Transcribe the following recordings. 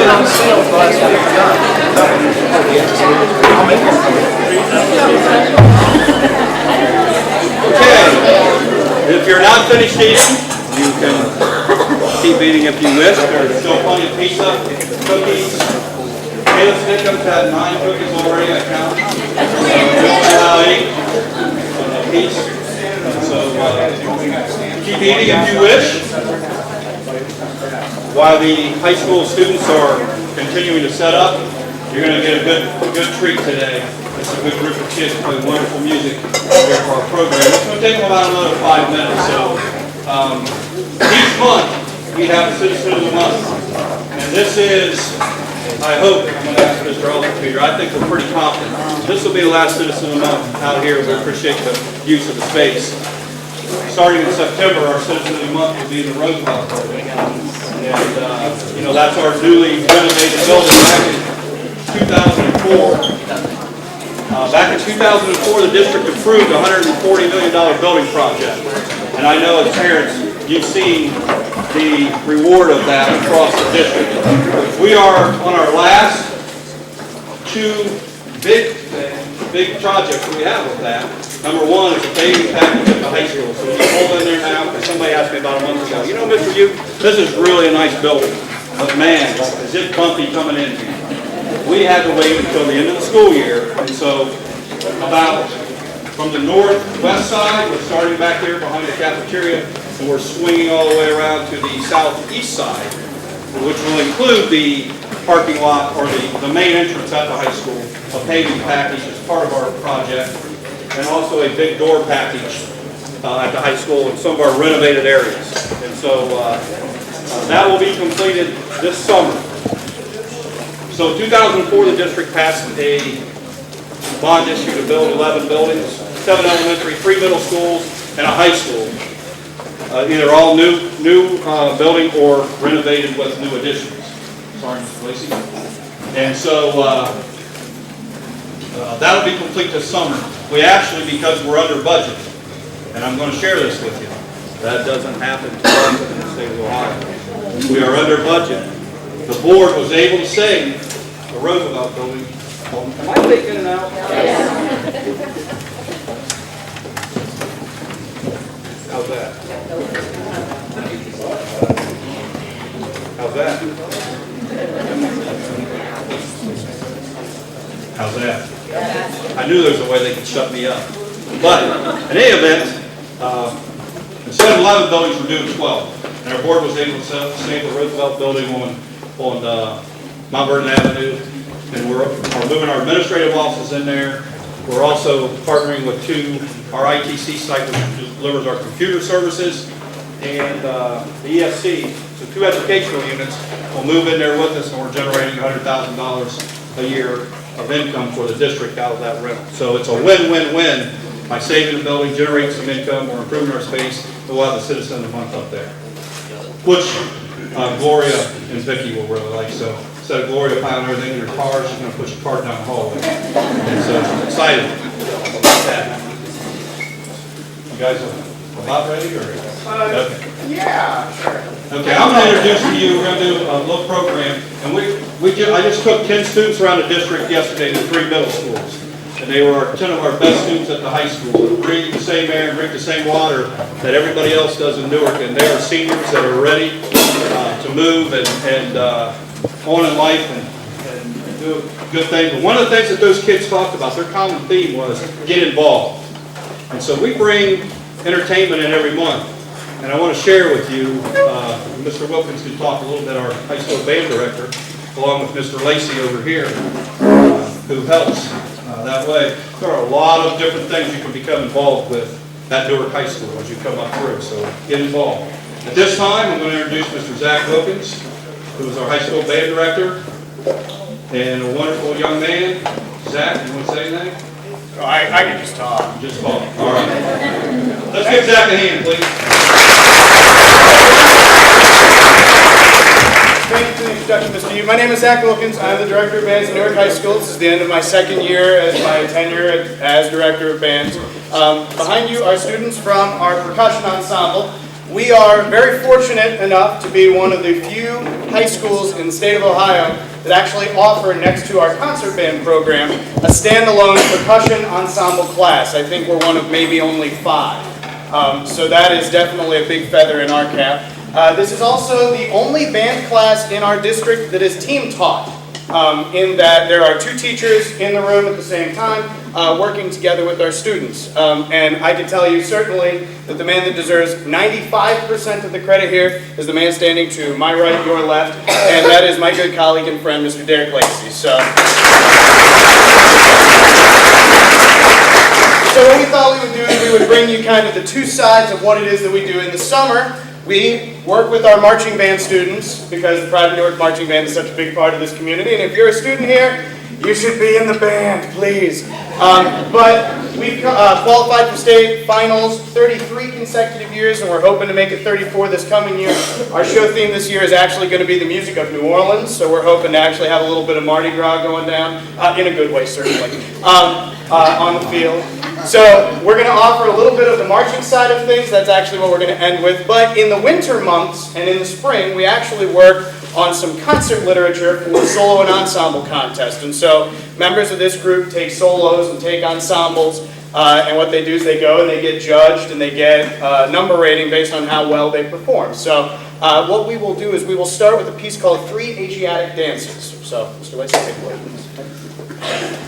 been on sale for the last week. Okay, if you're not finished eating, you can keep eating if you wish. There's still plenty of pizza, cookies. Caleb Snickham's had 9 cookies already, I count. Now 8 a piece. So keep eating if you wish. While the high school students are continuing to set up, you're going to get a good treat today. It's a good group of kids play wonderful music here for our program. It's going to take them about another 5 minutes. So each month we have a Citizen of the Month. And this is, I hope, I'm going to ask Mr. Peter, I think we're pretty confident. This will be the last Citizen of the Month out here. We appreciate the use of the space. Starting in September, our Citizen of the Month will be the Roosevelt Building. And, that's our newly renovated building back in 2004. Back in 2004, the district approved a $140 million building project. And I know as parents, you've seen the reward of that across the district. We are on our last 2 big projects that we have with that. Number 1 is a paving package at the high school. So when you pull in there now, because somebody asked me about a month ago, Mr. Yu, this is really a nice building. But man, is it bumpy coming in here. We had to wait until the end of the school year. And so about from the northwest side, we're starting back here behind the cafeteria, and we're swinging all the way around to the southeast side, which will include the parking lot or the main entrance at the high school, a paving package as part of our project, and also a big door package at the high school in some of our renovated areas. And so that will be completed this summer. So in 2004, the district passed a bond issue to build 11 buildings, 7 elementary, 3 middle schools, and a high school. Either all new building or renovated with new additions. Sorry, Mr. Lacey. And so that'll be complete this summer. We actually, because we're under budget, and I'm going to share this with you, that doesn't happen too often in the state of Ohio. We are under budget. The board was able to save the Roosevelt building. Am I taking it out? Yes. How's that? How's that? How's that? I knew there was a way they could shut me up. But in any event, instead of 11 buildings, we're doing 12. And our board was able to save the Roosevelt building on Mount Vernon Avenue. And we're moving our administrative offices in there. We're also partnering with our ITC site, which delivers our computer services, and the ESC, so 2 educational units, will move in there with us, and we're generating $100,000 a year of income for the district out of that rental. So it's a win-win-win. By saving the building, generating some income, we're improving our space, and we'll have the Citizen of the Month up there, which Gloria and Vicki will really like. So instead of Gloria piling everything in her car, she's going to push a cart down the hallway. And so she's excited about that. You guys are about ready? Or? Okay. Yeah, sure. Okay, I'm going to introduce to you, we're going to do a little program. And I just took 10 students around the district yesterday to 3 middle schools. And they were 10 of our best students at the high school. They breathe the same air and drink the same water that everybody else does in Newark. And they are seniors that are ready to move and on in life and do a good thing. But one of the things that those kids talked about, their common theme was get involved. And so we bring entertainment in every month. And I want to share with you, Mr. Wilkins can talk a little bit, our high school band director, along with Mr. Lacey over here, who helps that way. There are a lot of different things you can become involved with at Newark High School as you come up through, so get involved. At this time, I'm going to introduce Mr. Zach Wilkins, who is our high school band director, and a wonderful young man. Zach, you want to say anything? Oh, I can just talk. Just talk. All right. Let's give Zach a hand, please. Thank you for the introduction, Mr. Yu. My name is Zach Wilkins. I'm the director of bands at Newark High School. This is the end of my 2nd year as my tenure as director of bands. Behind you are students from our percussion ensemble. We are very fortunate enough to be one of the few high schools in the state of Ohio that actually offer, next to our concert band program, a standalone percussion ensemble class. I think we're one of maybe only 5. So that is definitely a big feather in our cap. This is also the only band class in our district that is team taught, in that there are 2 teachers in the room at the same time working together with our students. And I can tell you certainly that the man that deserves 95% of the credit here is the man standing to my right, your left, and that is my good colleague and friend, Mr. Derek Lacey. So what we thought we would do is we would bring you kind of the 2 sides of what it is that we do in the summer. We work with our marching band students because the Pride of Newark Marching Band is such a big part of this community. And if you're a student here, you should be in the band, please. But we've qualified for state finals 33 consecutive years, and we're hoping to make it 34 this coming year. Our show theme this year is actually going to be the music of New Orleans, so we're hoping to actually have a little bit of Mardi Gras going down, in a good way, certainly, on the field. So we're going to offer a little bit of the marching side of things. That's actually what we're going to end with. But in the winter months and in the spring, we actually work on some concert literature for solo and ensemble contest. And so members of this group take solos and take ensembles. And what they do is they go and they get judged and they get number rating based on how well they perform. So what we will do is we will start with a piece called 3 Asiatic Dances. So Mr. White, take it away, please.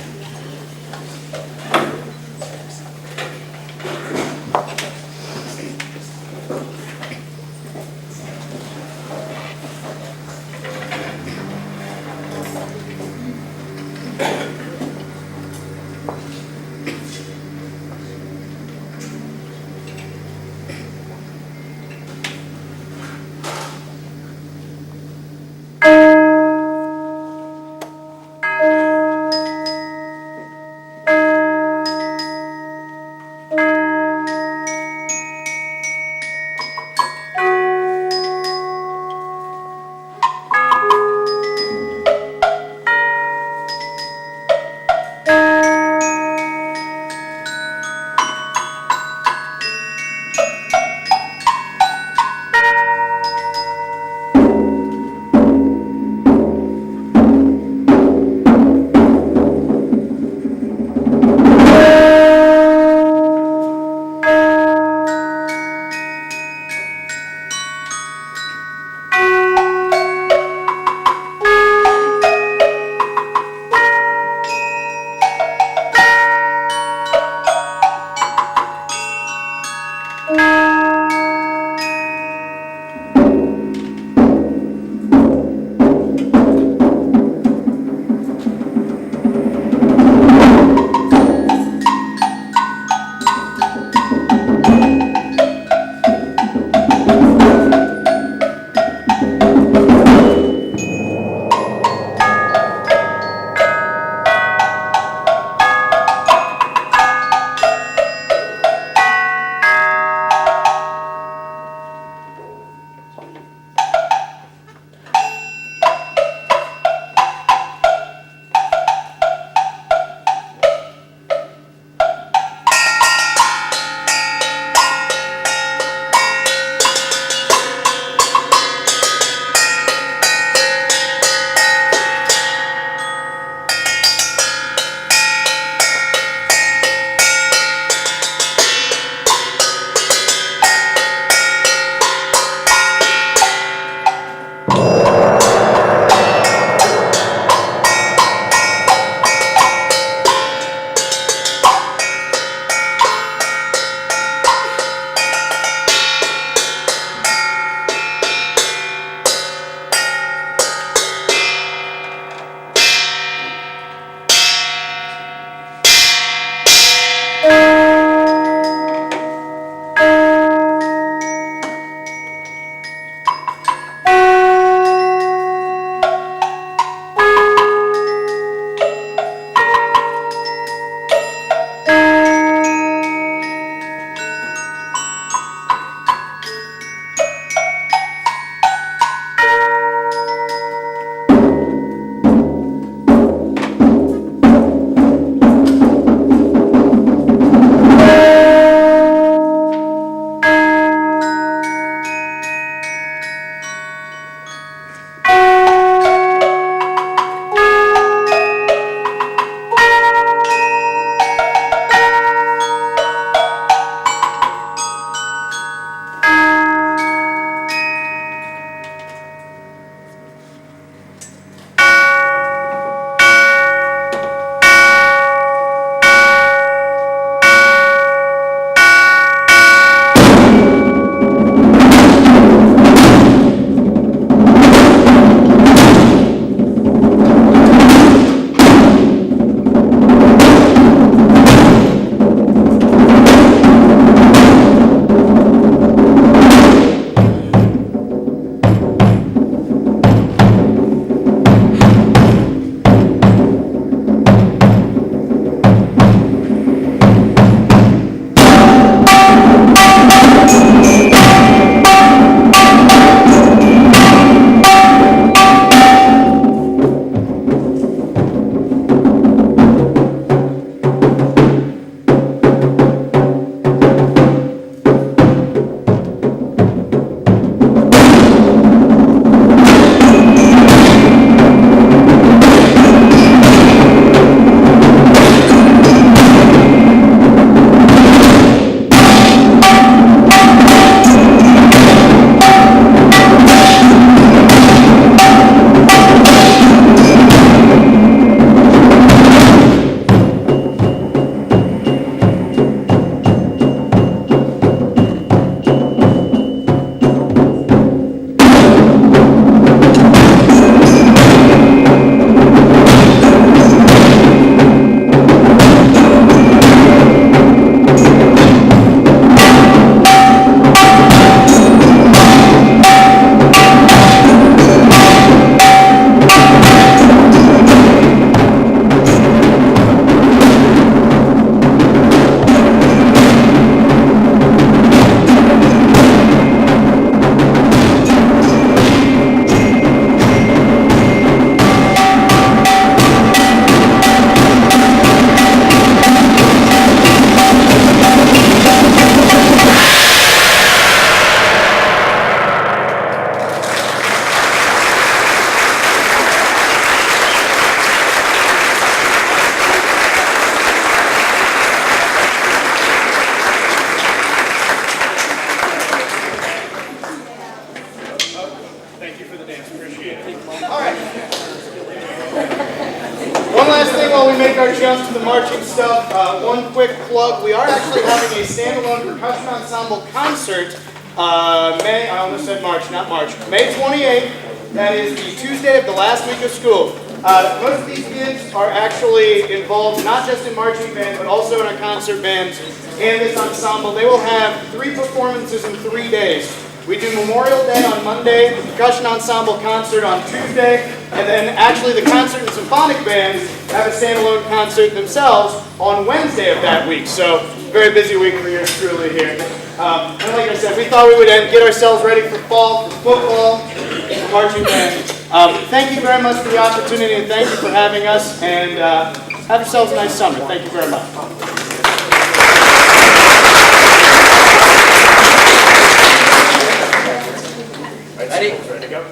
Appreciate it. All right. One last thing while we make our jump to the marching stuff. One quick plug. We are actually having a standalone percussion ensemble concert I almost said March, not March. May 28th. That is the Tuesday of the last week of school. Most of these kids are actually involved not just in marching band, but also in our concert band and this ensemble. They will have 3 performances in 3 days. We do Memorial Day on Monday, the percussion ensemble concert on Tuesday, and then actually the concert and symphonic bands have a standalone concert themselves on Wednesday of that week. So, very busy week for yours truly here. And like I said, we thought we would get ourselves ready for fall, for football, and marching band. Thank you very much for the opportunity, and thank you for having us, and have yourselves a nice summer. Thank you very much. Ready? Ready to go?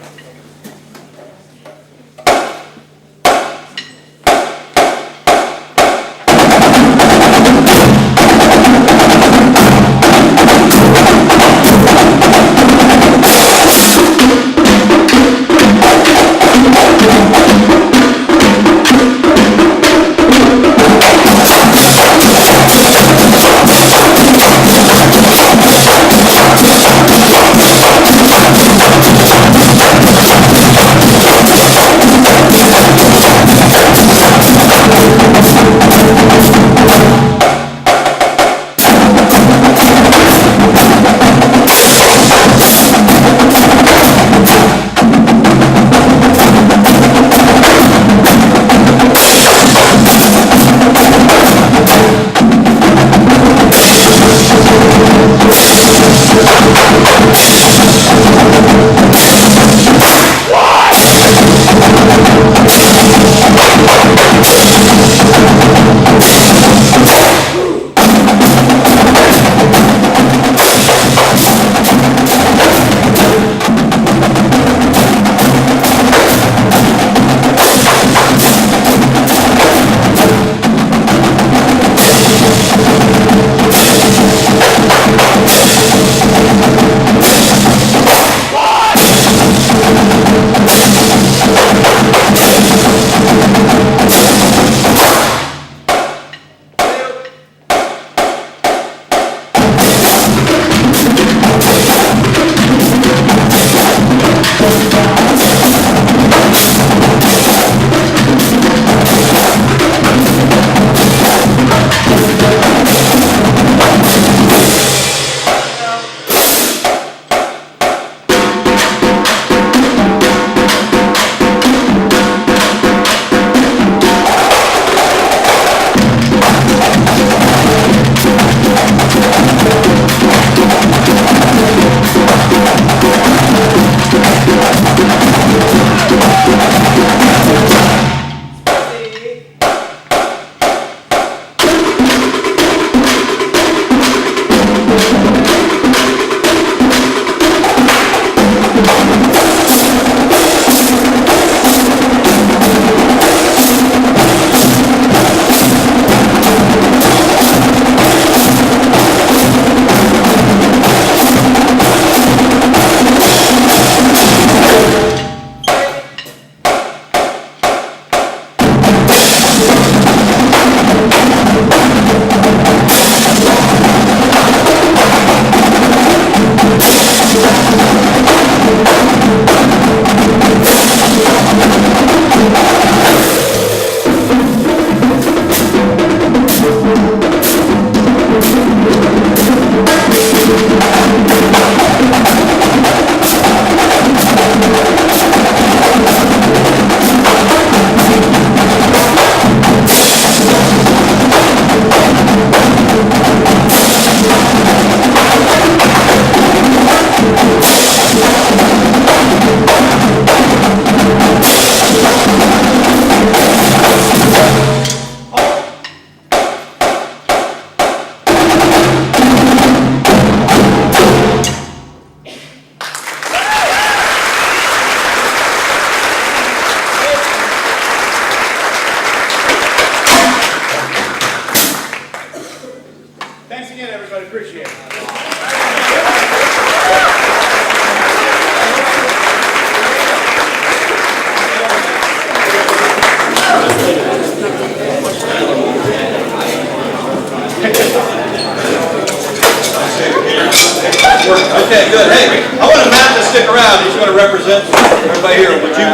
Okay, good. Hey, I want Matt to stick around. He's going to represent everybody here. Would you,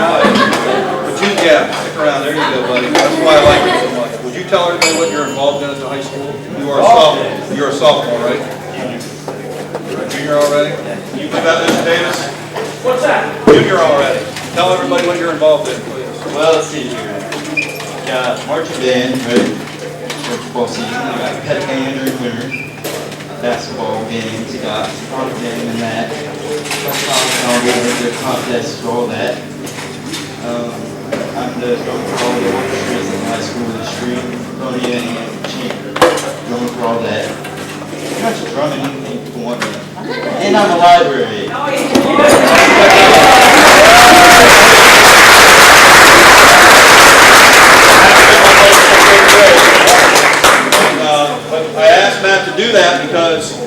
yeah, stick around. There you go, buddy. That's why I like you so much. Would you tell everybody what you're involved in at the high school? You are a sophomore. You're a sophomore, right? Junior already? You got this, Davis? What's that? Junior already. Tell everybody what you're involved in, please. Well, let's see here. Got marching band, right? Football season. I got pet band during winter. Basketball games. I got sport game and that. I'll get into the contests for all that. I'm the going for all the orchestras in high school industry. Pony and chamber. Going for all that. Pretty much drumming anything people want me. And I'm a library. I asked Matt to do that because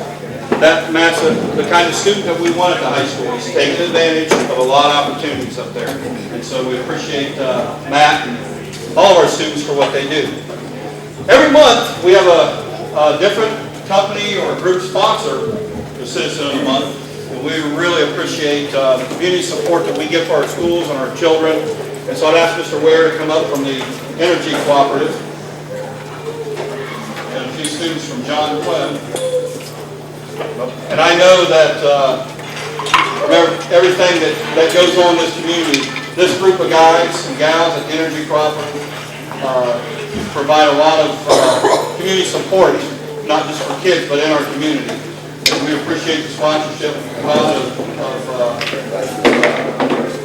Matt's the kind of student that we want at the high school. He's taking advantage of a lot of opportunities up there. And so we appreciate Matt and all of our students for what they do. Every month we have a different company or group sponsor the Citizen of the Month. And we really appreciate the community support that we give for our schools and our children. And so I'd ask Mr. Ware to come up from the Energy Cooperative. And a few students from John Quinn. And I know that from everything that goes on in this community, this group of guys and gals at Energy Cooperative provide a lot of community support, not just for kids, but in our community. And we appreciate the sponsorship of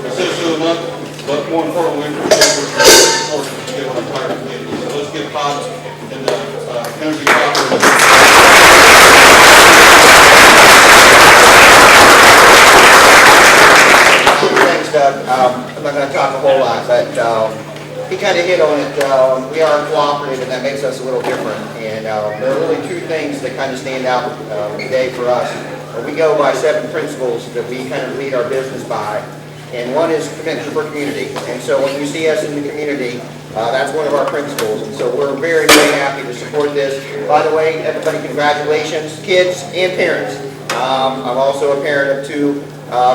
the Citizen of the Month, but more importantly, we appreciate the support that you give our entire community. So let's give Todd and the Energy Cooperative. Doug. I'm not going to talk a whole lot, but he kind of hit on it. We are cooperative, and that makes us a little different. And there are really two things that kind of stand out today for us. We go by 7 principles that we kind of lead our business by, and one is commitment for community. And so when you see us in the community, that's one of our principles. And so we're very, very happy to support this. By the way, everybody, congratulations, kids and parents. I'm also a parent of 2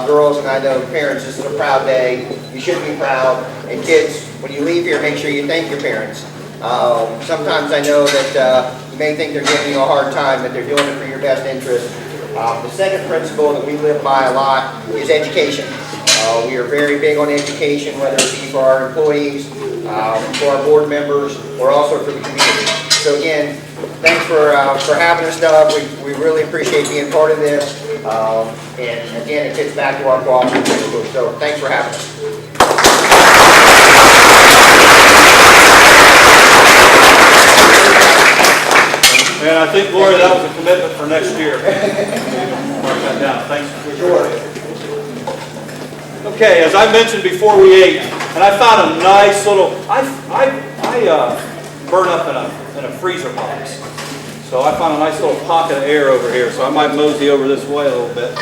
girls, and I know parents, this is a proud day. You should be proud. And kids, when you leave here, make sure you thank your parents. Sometimes I know that you may think they're giving you a hard time, but they're doing it for your best interest. The second principle that we live by a lot is education. We are very big on education, whether it be for our employees, for our board members, or also for the community. So again, thanks for having us, Doug. We really appreciate being part of this. And again, it gets back to our cooperative principle. So thanks for having us. And I think, Gloria, that was a commitment for next year. Mark that down. Thanks for sure. Okay, as I mentioned before we ate, and I found a nice little, I burn up in a freezer box. So I found a nice little pocket of air over here, so I might mosey over this way a little bit.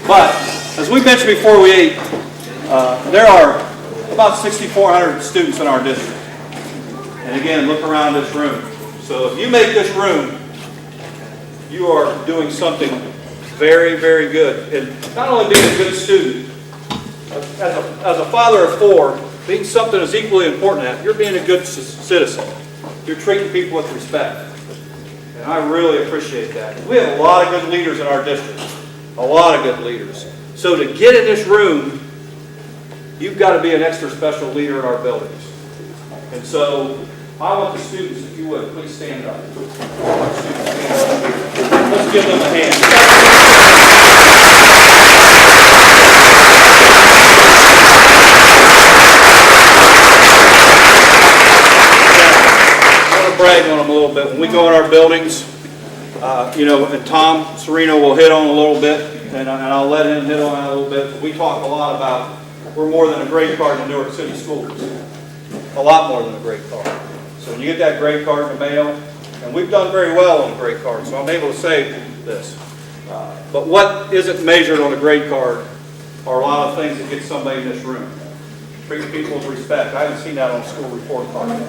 But, as we mentioned before we ate, there are about 6,400 students in our district. And again, look around this room. So if you make this room, you are doing something very, very good. And not only being a good student, as a father of 4, being something is equally important to that. You're being a good citizen. You're treating people with respect. And I really appreciate that. We have a lot of good leaders in our district. A lot of good leaders. So to get in this room, you've got to be an extra special leader in our buildings. And so I want the students, if you would, please stand up. Let's give them a hand. Brag on them a little bit. When we go in our buildings, and Tom Serino will hit on a little bit, and I'll let him hit on that a little bit. We talk a lot about we're more than a grade card in Newark City Schools. A lot more than a grade card. So when you get that grade card in the mail, and we've done very well on the grade card, so I'm able to say this. But what isn't measured on a grade card are a lot of things that get somebody in this room. Treat people with respect. I haven't seen that on a school report card yet.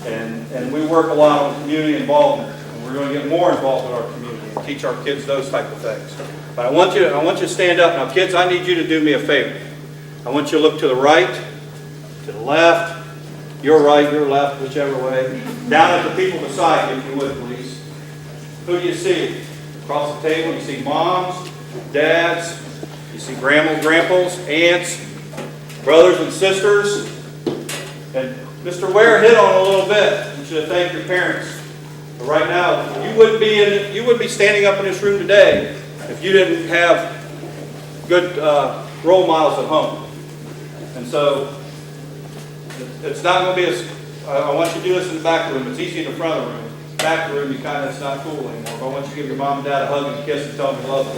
And we work a lot on community involvement, and we're going to get more involved in our community. teach our kids those type of things. But I want you to stand up. Now kids, I need you to do me a favor. I want you to look to the right, to the left, your right, your left, whichever way. Down at the people beside you, if you would, please. Who do you see? Across the table, you see moms, dads, you see grandmas, grandpas, aunts, brothers and sisters. And Mr. Ware hit on it a little bit. You should thank your parents. But right now, you wouldn't be standing up in this room today if you didn't have good role models at home. And so it's not going to be as, I want you to do this in the back room. It's easy in the front of the room. Back room, you kind of, it's not cool anymore. But I want you to give your mom and dad a hug and a kiss and tell them you love them.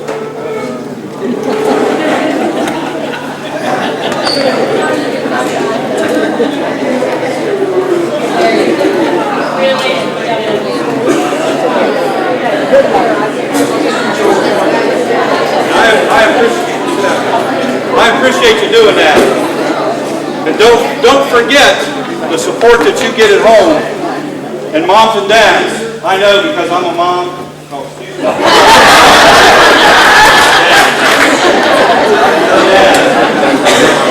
I appreciate you doing that. And don't forget the support that you get at home. And moms and dads, I know because I'm a mom. Oh, excuse me.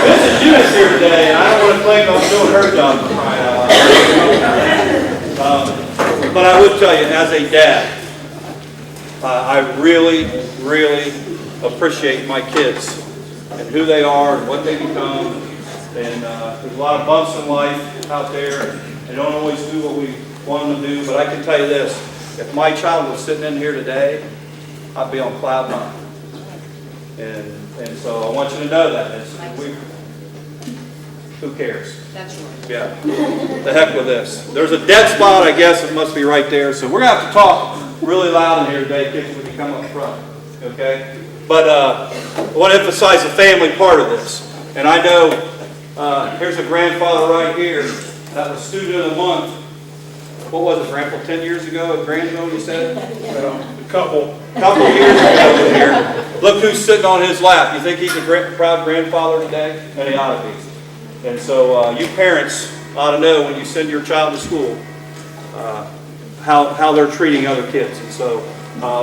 This is Eunice here today, and I don't want to claim I'm doing her job for crying out loud. But I would tell you, as a dad, I really, really appreciate my kids and who they are and what they become. And there's a lot of bumps in life out there. They don't always do what we want them to do. But I can tell you this, if my child was sitting in here today, I'd be on cloud nine. And so I want you to know that. Who cares? That's right. Yeah. The heck with this. There's a dead spot, I guess. It must be right there. So we're going to have to talk really loud in here today, kids, when you come up front. Okay? But I want to emphasize the family part of this. And I know here's a grandfather right here that was student of the month. What was it, Grandpa, 10 years ago? A grandson, you said? A couple years ago here. Look who's sitting on his lap. You think he's a proud grandfather today? And he ought to be. And so you parents ought to know when you send your child to school how they're treating other kids. And so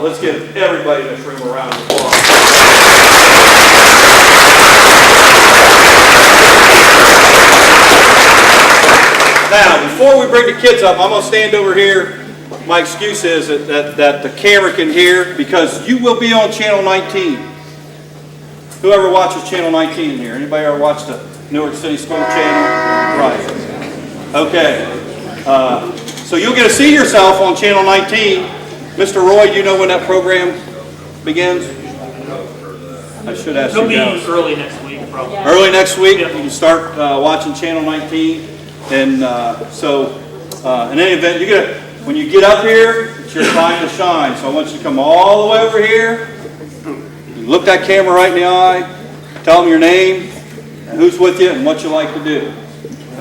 let's give everybody in this room a round of applause. Now, before we bring the kids up, I'm going to stand over here. My excuse is that the camera can hear because you will be on Channel 19. Whoever watches Channel 19 in here? Anybody ever watch the Newark City School Channel? Right. Okay. So you'll get to see yourself on Channel 19. Mr. Roy, do you know when that program begins? I should ask you guys. It'll be early next week, probably. Early next week, you can start watching Channel 19. And in any event, when you get up here, it's your time to shine. So I want you to come all the way over here. You look that camera right in the eye. Tell them your name, and who's with you, and what you like to do.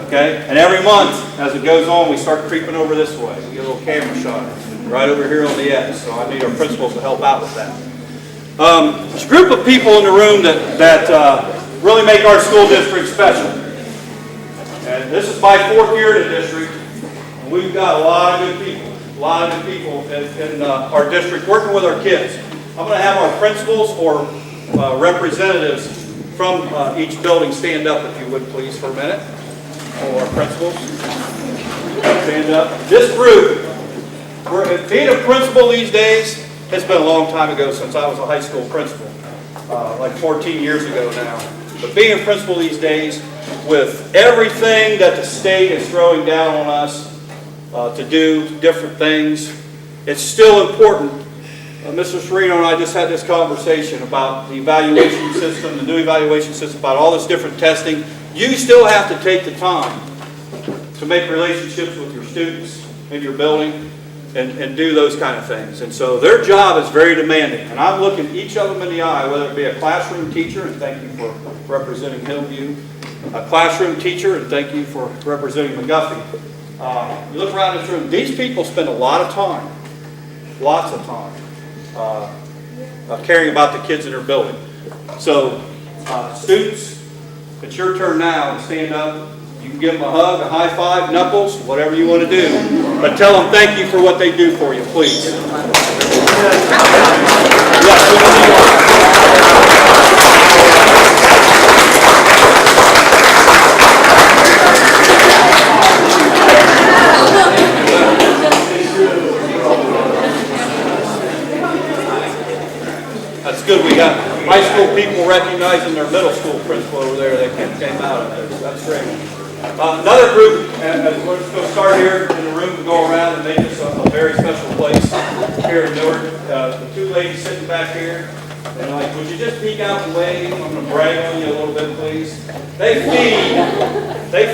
Okay? And every month, as it goes on, we start creeping over this way. We get a little camera shot right over here on the edge. So I need our principals to help out with that. There's a group of people in the room that really make our school district special. And this is my 4th year in the district. And we've got a lot of good people in our district working with our kids. I'm going to have our principals or representatives from each building stand up, if you would, please, for a minute. All our principals. Stand up. This group, being a principal these days, it's been a long time ago since I was a high school principal, like 14 years ago now. But being a principal these days, with everything that the state is throwing down on us to do different things, it's still important. Mr. Serino and I just had this conversation about the evaluation system, the new evaluation system, about all this different testing. You still have to take the time to make relationships with your students in your building and do those kind of things. And so their job is very demanding. And I'm looking each of them in the eye, whether it be a classroom teacher, and thank you for representing Hillview, a classroom teacher, and thank you for representing McGuffey. You look around this room, these people spend a lot of time, lots of time, caring about the kids in their building. So students, it's your turn now to stand up. You can give them a hug, a high five, knuckles, whatever you want to do. But tell them thank you for what they do for you, please. That's good. We got high school people recognizing their middle school principal over there that came out of there. That's great. Another group, and we're just going to start here in the room to go around and make this a very special place here in Newark. The two ladies sitting back here, and like, would you just peek out and wave? I'm going to brag on you a little bit, please. They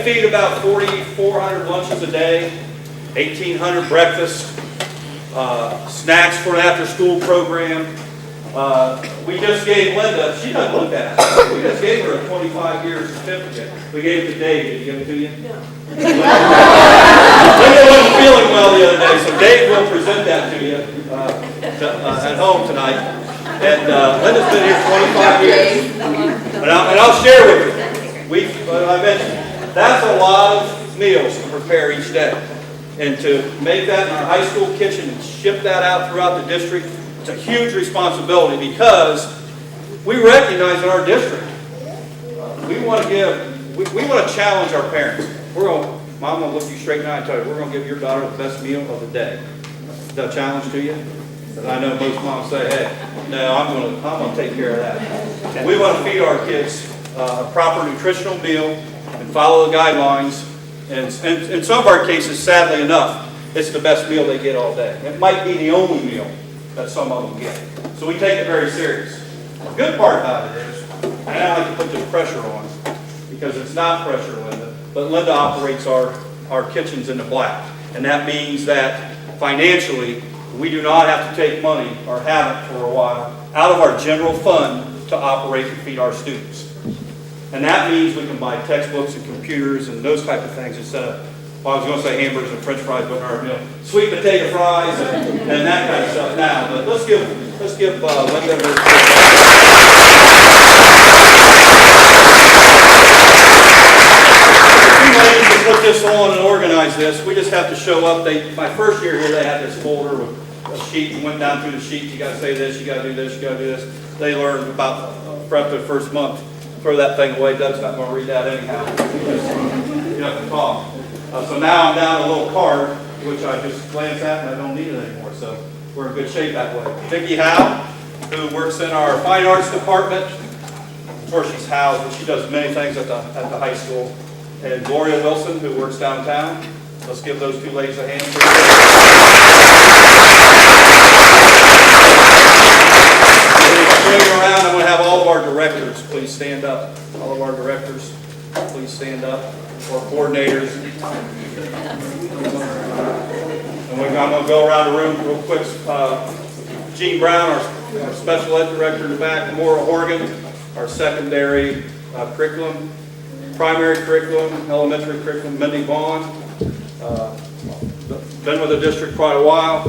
feed about 4,400 lunches a day, 1,800 breakfasts, snacks for an after-school program. We just gave Linda, she doesn't look that high. We just gave her a 25-year certificate. We gave it to Dave. Did he give it to you? No. Linda wasn't feeling well the other day, so Dave will present that to you at home tonight. And Linda's been here 25 years. And I'll share with you. I mentioned, that's a lot of meals to prepare each day. And to make that in our high school kitchen and ship that out throughout the district, it's a huge responsibility because we recognize in our district, we want to challenge our parents. Mom will look you straight in the eye and tell you, we're going to give your daughter the best meal of the day. Is that a challenge to you? Because I know most moms say, hey, no, I'm going to take care of that. We want to feed our kids a proper nutritional meal and follow the guidelines. And in some of our cases, sadly enough, it's the best meal they get all day. It might be the only meal that some of them get. So we take it very serious. The good part about it is, and I don't like to put this pressure on, because it's not pressure, Linda, but Linda operates our kitchens in the black. And that means that financially, we do not have to take money, or haven't for a while, out of our general fund to operate and feed our students. And that means we can buy textbooks and computers and those type of things instead of, well, I was going to say hamburgers and french fries, but our sweet potato fries and that kind of stuff now. But let's give Linda her. To put this on and organize this, we just have to show up. My first year here, they had this folder with a sheet and went down through the sheet. You got to say this, you got to do this, you got to do this. They learned about for up to the first month. Throw that thing away. Doug's not going to read that anyhow. You have to talk. So now I'm down a little card, which I just glance at and I don't need it anymore. So we're in good shape that way. Vicki Howe, who works in our fine arts department. Of course, she's housed, but she does many things at the high school. And Gloria Wilson, who works downtown. Let's give those two ladies a hand. Around, I'm going to have all of our directors please stand up. All of our directors please stand up. Or coordinators. And I'm going to go around the room real quick. Gene Brown, our special ed director in the back. Maura Horgan, our secondary curriculum, primary curriculum, elementary curriculum. Mindy Vaughn, been with the district quite a while.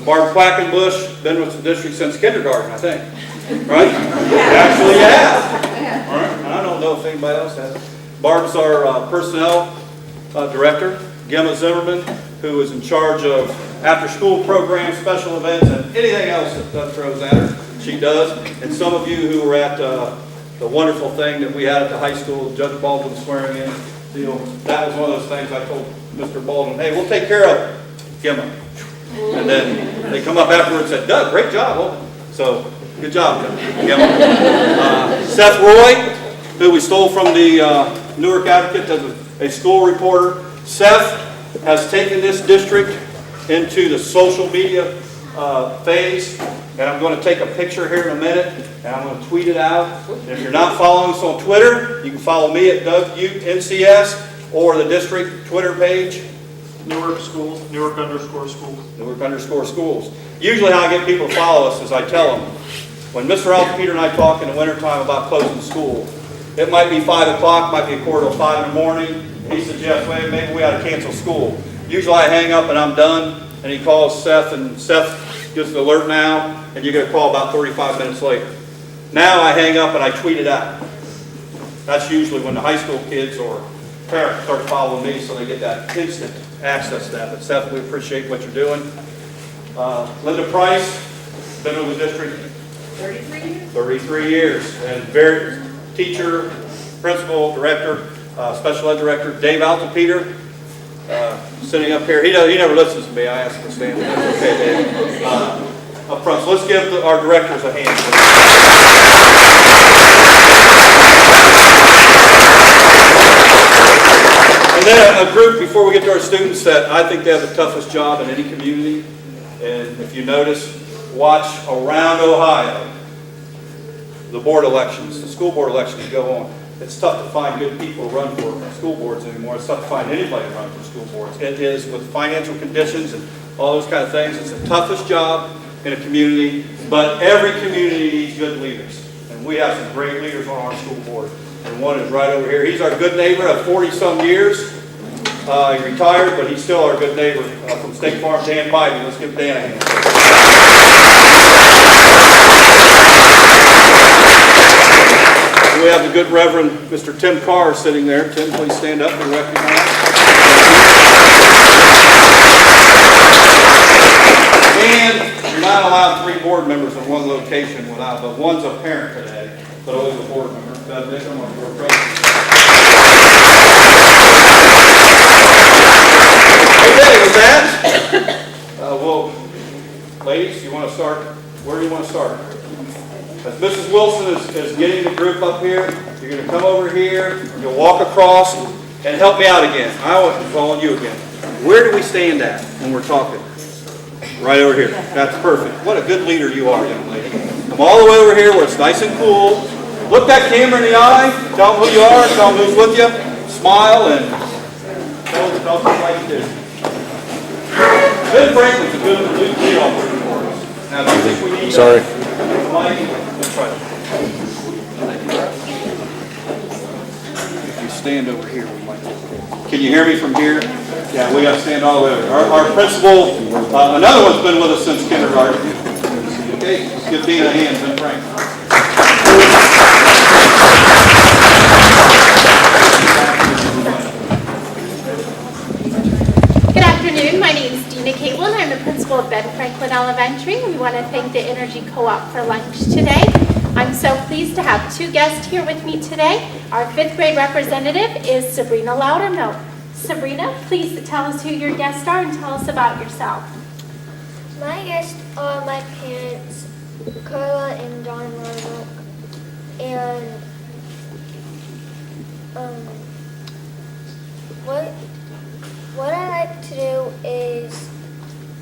Barb Quackenbush, been with the district since kindergarten, I think. Right? Actually, you have. All right. I don't know if anybody else has. Barb's our personnel director. Gemma Zimmerman, who is in charge of after-school programs, special events, and anything else that Doug throws at her, she does. And some of you who were at the wonderful thing that we had at the high school, Judge Baldwin swearing in deal, that was one of those things I told Mr. Baldwin, hey, we'll take care of it. Gemma. And then they come up afterwards and said, Doug, great job. So, good job, Gemma. Seth Roy, who we stole from the Newark Advocate as a school reporter. Seth has taken this district into the social media phase, and I'm going to take a picture here in a minute, and I'm going to tweet it out. And if you're not following us on Twitter, you can follow me at Doug Ute NCS or the district Twitter page. Newark Schools, Newark_schools. Newark_schools. Usually how I get people to follow us is I tell them, when Mr. Alpeter and I talk in the wintertime about closing school, it might be 5 o'clock, might be a quarter to 5 in the morning. He suggests, well, maybe we ought to cancel school. Usually I hang up and I'm done, and he calls Seth, and Seth gives the alert now, and you get a call about 35 minutes later. Now I hang up and I tweet it out. That's usually when the high school kids or parents start following me, so they get that instant access to that. But Seth, we appreciate what you're doing. Linda Price, been with the district 33 years. And very teacher, principal, director, special ed director, Dave Altapeter, sitting up here. He never listens to me. I ask him to stand. That's okay, Dave. Up front. So let's give our directors a hand. And then a group, before we get to our students, that I think they have the toughest job in any community. And if you notice, watch around Ohio, the board elections, the school board elections go on. It's tough to find good people to run for school boards anymore. It's tough to find anybody to run for school boards. It is, with financial conditions and all those kind of things, it's the toughest job in a community, but every community needs good leaders. And we have some great leaders on our school board. And one is right over here. He's our good neighbor of 40-some years. He retired, but he's still our good neighbor from State Farm, Dan Biden. Let's give Dan a hand. We have the good Reverend Mr. Tim Carr sitting there. Tim, please stand up and recognize. And you're not allowed 3 board members in one location without, but one's a parent today, but always a board member. Nick, I'm on board president. Okay, with that, well, ladies, you want to start? Where do you want to start? As Mrs. Wilson is getting the group up here, you're going to come over here, you'll walk across, and help me out again. I want to call on you again. Where do we stand at when we're talking? Right over here. That's perfect. What a good leader you are, young lady. Come all the way over here where it's nice and cool. Look that camera in the eye. Tell them who you are. Tell them who's with you. Smile and tell them what you do. Ben Franklin's a good lead operator for us. Now, do you think we need... Sorry. Let's try it. If you stand over here, we might... Can you hear me from here? Yeah, we got to stand all the way over. Our principal, another one's been with us since kindergarten. Okay, let's give Dean a hand, Ben Franklin. Good afternoon, my name is Dina Cable and I'm the principal of Ben Franklin Elementary. We want to thank the Energy Co-op for lunch today. I'm so pleased to have 2 guests here with me today. Our 5th grade representative is Sabrina Loudermilk. Sabrina, please tell us who your guests are and tell us about yourself. My guests are my parents, Carla and John Loudermilk. And what I like to do is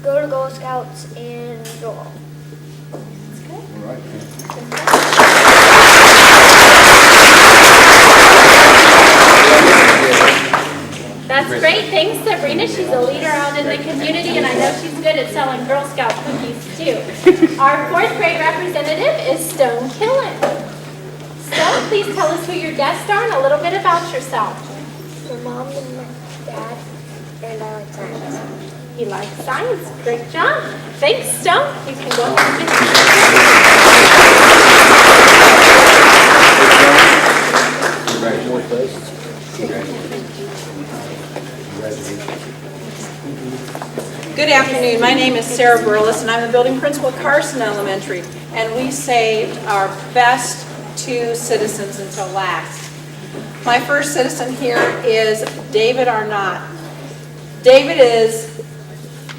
go to Girl Scouts and draw. That's great. Thanks, Sabrina. She's a leader out in the community, and I know she's good at selling Girl Scout cookies, too. Our 4th grade representative is Stone Killen. Stone, please tell us who your guests are and a little bit about yourself. My mom and my dad, and I like science. He likes science. Great job. Thanks, Stone. You can go ahead and Good afternoon. My name is Sarah Burles, and I'm the building principal at Carson Elementary. And we saved our best 2 citizens until last. My first citizen here is David Arnott. David is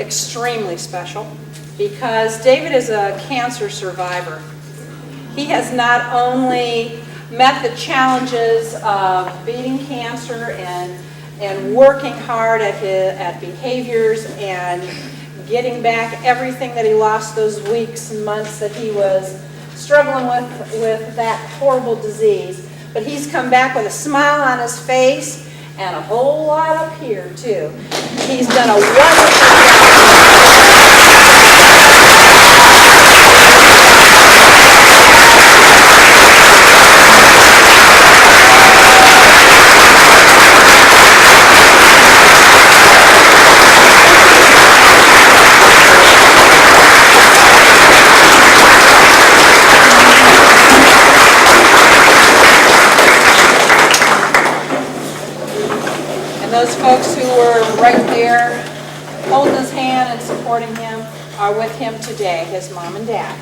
extremely special because David is a cancer survivor. He has not only met the challenges of beating cancer and working hard at behaviors and getting back everything that he lost those weeks and months that he was struggling with that horrible disease. But he's come back with a smile on his face and a whole lot up here, too. He's done a wonderful those folks who were right there holding his hand and supporting him. are with him today, his mom and dad.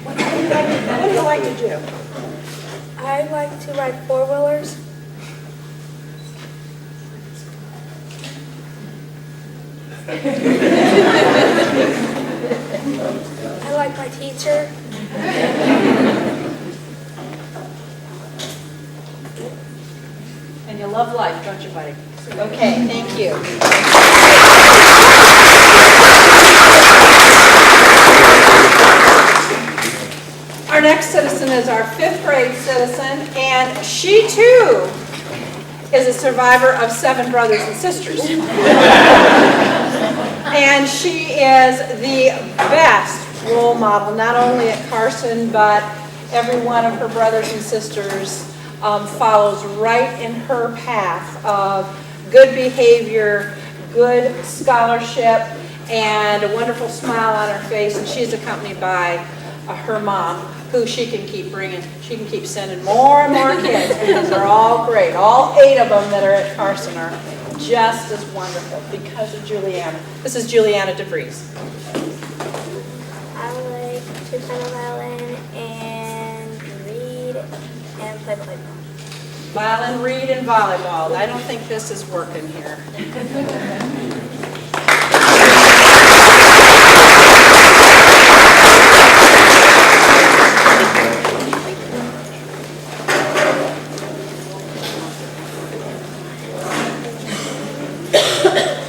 What do you like to do? I like to ride four-wheelers. I like my teacher. And you love life, don't you, buddy? Okay, thank you. Our next citizen is our 5th grade citizen, and she too is a survivor of 7 brothers and sisters. And she is the best role model, not only at Carson, but every one of her brothers and sisters follows right in her path of good behavior, good scholarship, and a wonderful smile on her face. And she's accompanied by her mom, who she can keep bringing. She can keep sending more and more kids, because they're all great. All 8 of them that are at Carson are just as wonderful because of Juliana. This is Juliana DeVries. I like to play the violin and read and play volleyball. Violin, read, and volleyball. I don't think this is working here.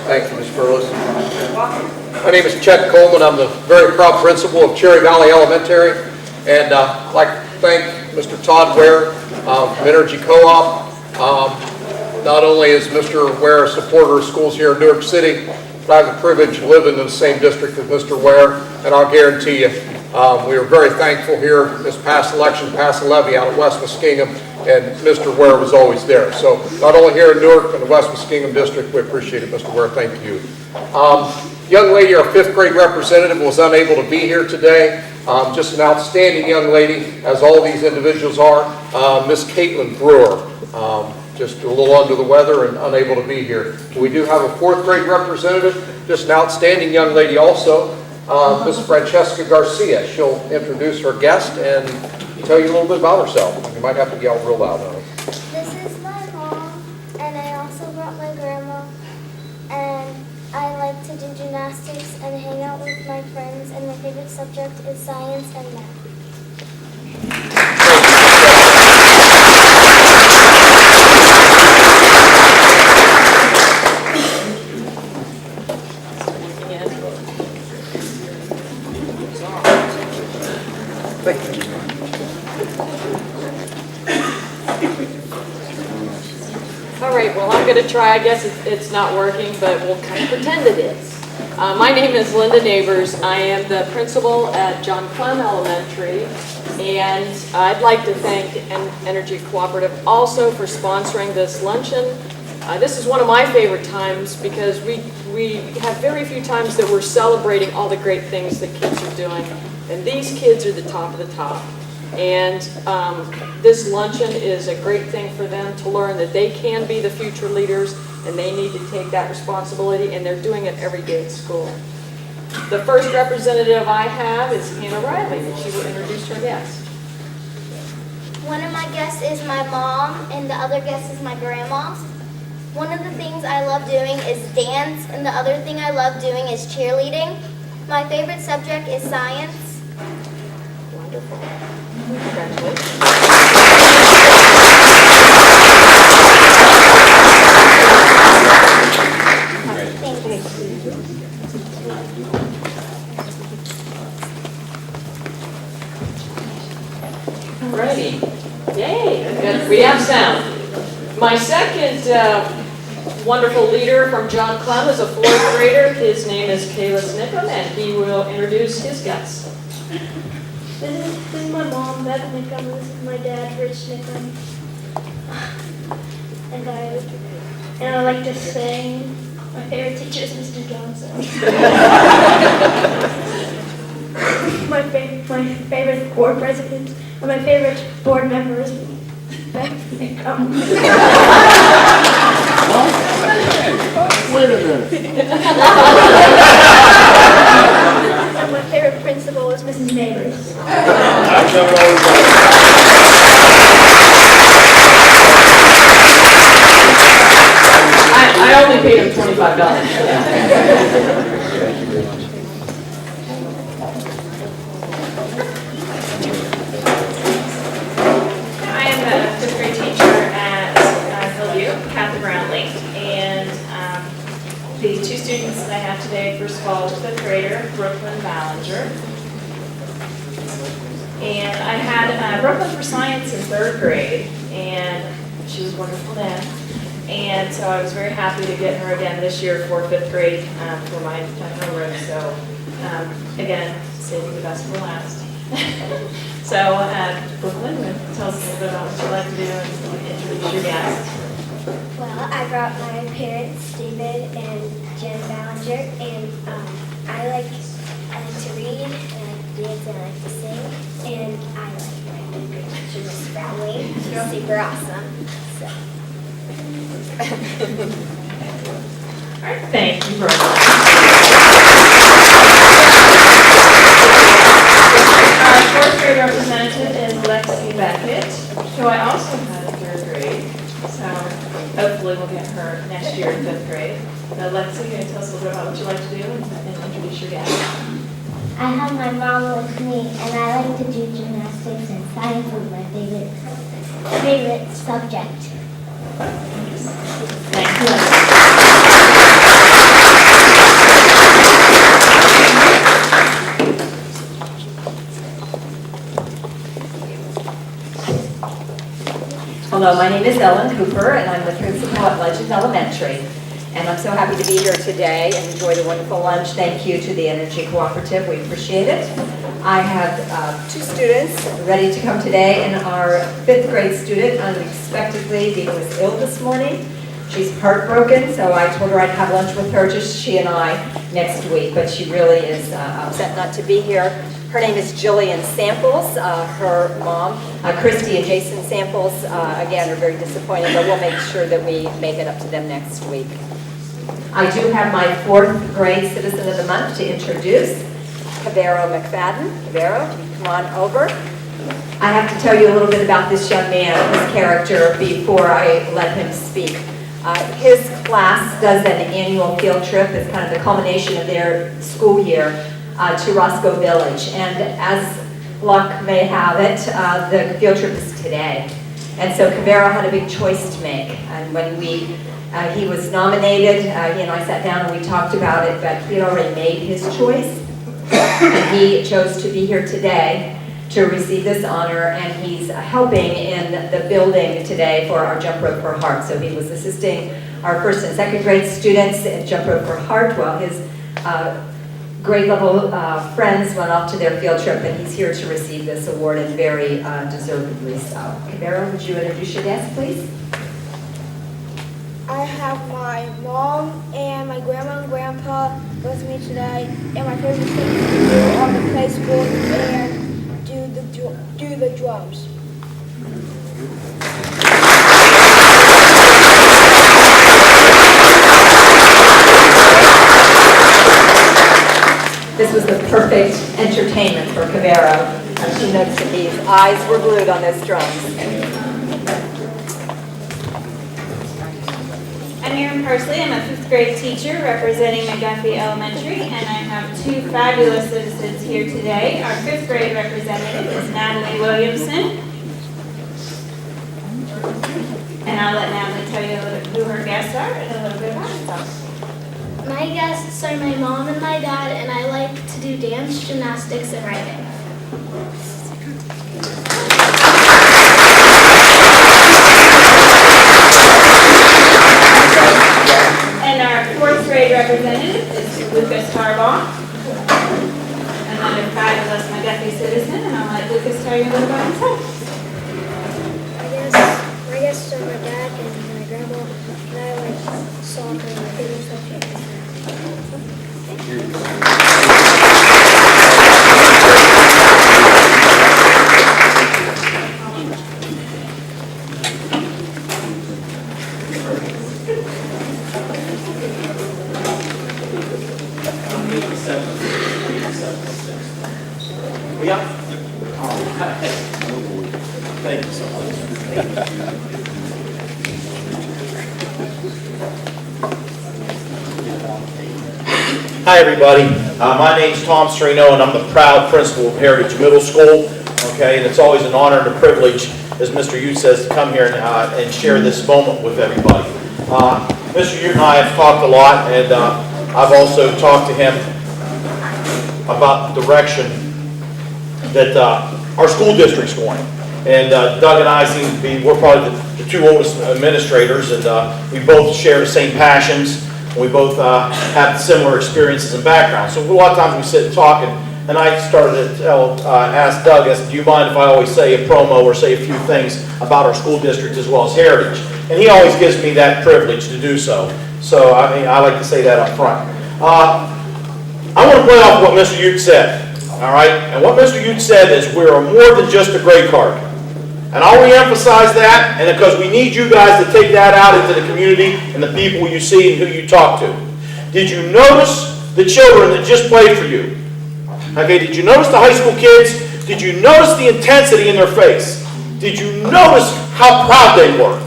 Thank you, Ms. Burles. My name is Chet Coleman. I'm the very proud principal of Cherry Valley Elementary, and I'd like to thank Mr. Todd Ware from Energy Co-op. Not only is Mr. Ware a supporter of schools here in Newark City, but I have the privilege of living in the same district as Mr. Ware, and I'll guarantee you, we were very thankful here this past election, passed a levy out at West Muskingum, and Mr. Ware was always there. So not only here in Newark, but the West Muskingum district, we appreciate it, Mr. Ware. Thank you. Young lady, our 5th grade representative, was unable to be here today. Just an outstanding young lady, as all these individuals are. Miss Caitlin Brewer, just a little under the weather and unable to be here. We do have a 4th grade representative, just an outstanding young lady also, Miss Francesca Garcia. She'll introduce her guest and tell you a little bit about herself. You might have to yell real loud on it. This is my mom, and I also brought my grandma, and I like to do gymnastics and hang out with my friends, and my favorite subject is science and math. All right, well, I'm going to try. I guess it's not working, but we'll kind of pretend it is. My name is Linda Neighbors. I am the principal at John Clem Elementary, and I'd like to thank Energy Cooperative also for sponsoring this luncheon. This is one of my favorite times because we have very few times that we're celebrating all the great things that kids are doing, and these kids are the top of the top. And this luncheon is a great thing for them to learn that they can be the future leaders, and they need to take that responsibility, and they're doing it every day at school. The first representative I have is Hannah Riley, and she will introduce her guest. One of my guests is my mom, and the other guest is my grandma. One of the things I love doing is dance, and the other thing I love doing is cheerleading. My favorite subject is science. Wonderful. Congratulations. Alrighty. Yay. Good. We have sound. My second wonderful leader from John Clem is a 4th grader. His name is Kalis Nickham, and he will introduce his guests. This is my mom, Beth Nickham. This is my dad, Rich Nickham. And I like to sing. My favorite teacher is Mr. Johnson. my favorite board president, and my favorite board member is me. Wait a minute. And my favorite principal was Mrs. Neighbors. I only paid him $25. I am a fifth grade teacher at Hillview, Catholic Brownlee, and the two students that I have today, first of all, fifth grader, Brooklyn Ballinger. And I had Brooklyn for science in third grade, and she was wonderful then. And so I was very happy to get her again this year for fifth grade for my homeroom. So again, saving the best for last. So Brooklyn, tell us a little bit about what you like to do and introduce your guests. Well, I brought my parents, David and Jen Ballinger, and I like to read, and I like to dance, and I like to sing, and I like my great teacher, Miss Brownlee. She's super awesome. So. All right, thank you, Brooklyn. Our fourth grade representative is Lexi Beckett, who I also had in third grade. So hopefully we'll get her next year in fifth grade. Lexi, can you tell us a little bit about what you like to do and introduce your guests? I have my mom with me, and I like to do gymnastics, and science is my favorite subject. Thank you. Hello, my name is Ellen Cooper, and I'm the principal at Legend Elementary. And I'm so happy to be here today and enjoy the wonderful lunch. Thank you to the Energy Cooperative. We appreciate it. I have two students ready to come today, and our fifth grade student unexpectedly was ill this morning. She's heartbroken, so I told her I'd have lunch with her, just she and I, next week. But she really is upset not to be here. Her name is Jillian Samples. Her mom, Christy and Jason Samples, again, are very disappointed, but we'll make sure that we make it up to them next week. I do have my fourth grade Citizen of the Month to introduce, Cavero McFadden. Cavero, come on over. I have to tell you a little bit about this young man, his character, before I let him speak. His class does an annual field trip. It's kind of the culmination of their school year to Roscoe Village. And as luck may have it, the field trip is today. And so Cavero had a big choice to make. And when he was nominated, he and I sat down and we talked about it, but he had already made his choice. And he chose to be here today to receive this honor, and he's helping in the building today for our Jump Rope for Heart. So he was assisting our first and second grade students at Jump Rope for Heart while his grade level friends went off to their field trip, and he's here to receive this award, and very deservedly so. Cavero, would you introduce your guest, please? I have my mom and my grandma and grandpa with me today, and my favorite thing to do on the play school and do the drums. This was the perfect entertainment for Cavero. She noticed that his eyes were glued on those drums. I'm Erin Parsley. I'm a fifth grade teacher representing McGuffey Elementary, and I have two fabulous citizens here today. Our fifth grade representative is Natalie Williamson. And I'll let Natalie tell you who her guests are and a little bit about herself. My guests are my mom and my dad, and I like to do dance, gymnastics, and writing. And our fourth grade representative is Lucas Harbaugh, another fabulous McGuffey citizen, and I'll let Lucas tell you a little about himself. My guests are my dad and my grandma, and I like soccer, my favorite subject. Yeah. Thank you so much. Hi, everybody. My name's Tom Serino, and I'm the proud principal of Heritage Middle School. Okay, and it's always an honor and a privilege, as Mr. Ute says, to come here and share this moment with everybody. Mr. Ute and I have talked a lot, and I've also talked to him about the direction that our school district's going. And Doug and I seem to be, we're probably the two oldest administrators, and we both share the same passions. We both have similar experiences and backgrounds. So a lot of times we sit and talk, and I started to ask Doug, I said, do you mind if I always say a promo or say a few things about our school district as well as Heritage? And he always gives me that privilege to do so. So I mean, I like to say that up front. I want to play off what Mr. Ute said. All right? And what Mr. Ute said is we're more than just a grade card. And I'll re-emphasize that, and because we need you guys to take that out into the community and the people you see and who you talk to. Did you notice the children that just played for you? Okay, did you notice the high school kids? Did you notice the intensity in their face? Did you notice how proud they were?